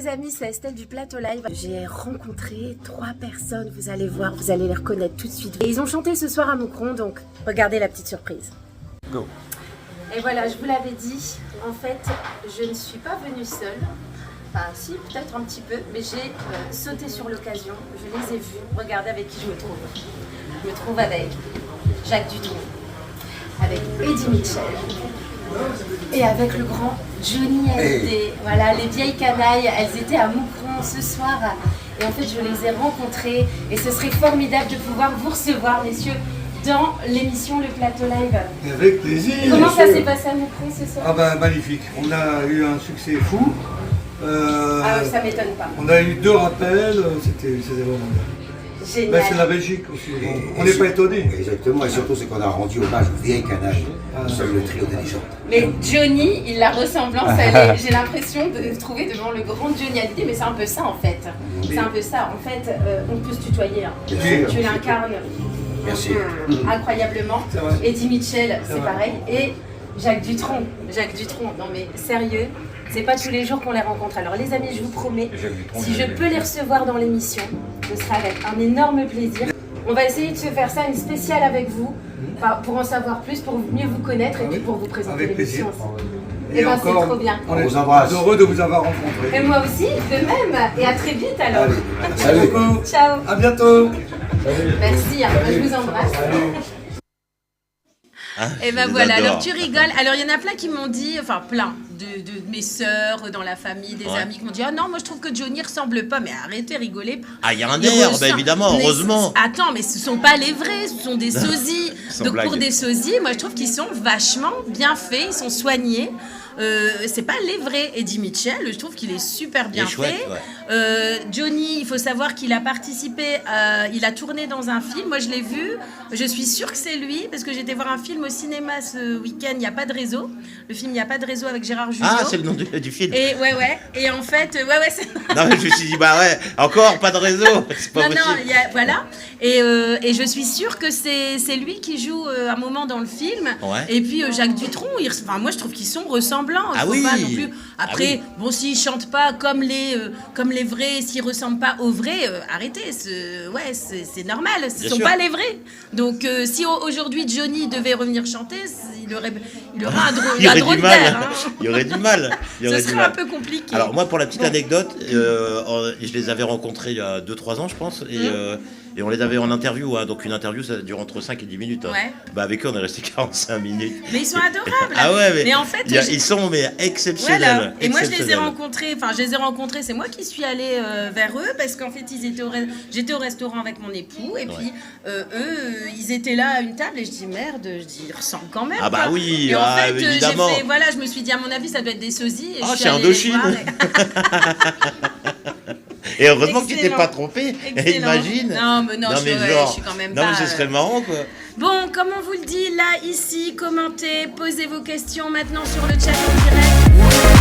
amis, c'est Estelle du Plateau Live. J'ai rencontré 3 personnes, vous allez voir, vous allez les reconnaître tout de suite. Et ils ont chanté ce soir à Moucron, donc regardez la petite surprise. Go. Et voilà, je vous l'avais dit, en fait, je ne suis pas venue seule. Enfin, si, peut-être un petit peu, mais j'ai sauté sur l'occasion. Je les ai vus. Regardez avec qui je me trouve. Je me trouve avec Jacques Dutronc, avec Eddie Mitchell et avec le grand Johnny Hallyday. Voilà, les vieilles canailles, elles étaient à Moucron ce soir. Et en fait, je les ai rencontrées. Et ce serait formidable de pouvoir vous recevoir, messieurs, dans l'émission Le Plateau Live. Avec plaisir. Comment ça s'est passé à Moucron ce soir? Ah ben magnifique, on a eu un succès fou. Ça m'étonne pas. On a eu 2 rappels, c'était vraiment bien. Génial. Ben, c'est la Belgique aussi, on n'est pas étonnés. Exactement, et surtout c'est qu'on a rendu hommage aux vieilles canailles. Nous sommes le trio des légendes. Mais Johnny, la ressemblance, j'ai l'impression de trouver devant le grand Johnny Hallyday, mais c'est un peu ça en fait. C'est un peu ça. En fait, on peut se tutoyer. Hein. Tu l'incarnes incroyablement. Eddie Mitchell, c'est pareil. Et Jacques Dutronc. Jacques Dutronc, non mais sérieux, c'est pas tous les jours qu'on les rencontre. Alors les amis, je vous promets, si je peux les recevoir dans l'émission, ce sera avec un énorme plaisir. On va essayer de se faire ça, une spéciale avec vous, pour en savoir plus, pour mieux vous connaître et puis pour vous présenter l'émission aussi. Et ben c'est trop bien. On est heureux de vous avoir rencontré. Et moi aussi, de même. Et à très vite alors. Salut. Ciao. À bientôt. Merci, je vous embrasse. Et ben voilà, alors tu rigoles. Alors il y en a plein qui m'ont dit, enfin plein de mes sœurs dans la famille, des amis qui m'ont dit, ah non, moi je trouve que Johnny ressemble pas, mais arrêtez, rigolez. Ah, il y a un air, bah évidemment, heureusement. Attends, mais ce sont pas les vrais, ce sont des sosies. Donc pour des sosies, moi je trouve qu'ils sont vachement bien faits, ils sont soignés. C'est pas les vrais. Eddie Mitchell, je trouve qu'il est super bien fait. Johnny, il faut savoir qu'il a participé, il a tourné dans un film. Moi, je l'ai vu. Je suis sûre que c'est lui parce que j'étais voir un film au cinéma ce week-end. Il n'y a pas de réseau. Le film Il n'y a pas de réseau avec Gérard Jugnot. Ah, c'est le nom du film. Et Et en fait, c'est. Non, mais je me suis dit, bah ouais, encore pas de réseau. C'est pas possible. Voilà. Et je suis sûre que c'est lui qui joue un moment dans le film. Ouais. Et puis Jacques Dutronc, moi je trouve qu'ils sont ressemblants. Ah oui. Pas non plus. Après, bon, s'ils chantent pas comme les vrais, s'ils ressemblent pas aux vrais, arrêtez. C'est normal. Ce sont pas les vrais. Donc, si aujourd'hui Johnny devait revenir chanter, il aurait un drôle d'air. Hein. Il y aurait du mal. Ce serait un peu compliqué. Alors moi, pour la petite anecdote, je les avais rencontrés il y a 2-3 ans, je pense, et on les avait en interview, hein, donc une interview ça dure entre 5 et 10 minutes. Hein. Ouais. Bah avec eux on est resté 45 minutes. Mais ils sont adorables. Ah ouais, mais en fait, ils sont exceptionnels. Voilà. Et moi je les ai rencontrés, c'est moi qui suis allée vers eux parce qu'en fait j'étais au restaurant avec mon époux et puis eux ils étaient là à une table et je dis merde, ils ressemblent quand même. Ah bah quoi. oui, et en fait, évidemment. Je me suis dit à mon avis ça doit être des sosies. Et c'est Indochine. Et heureusement que tu t'es pas trompé. Imagine. Non, mais je suis quand même pas. Non, mais ce serait marrant, quoi. Bon, comme on vous le dit, là, ici, commentez, posez vos questions maintenant sur le chat en direct.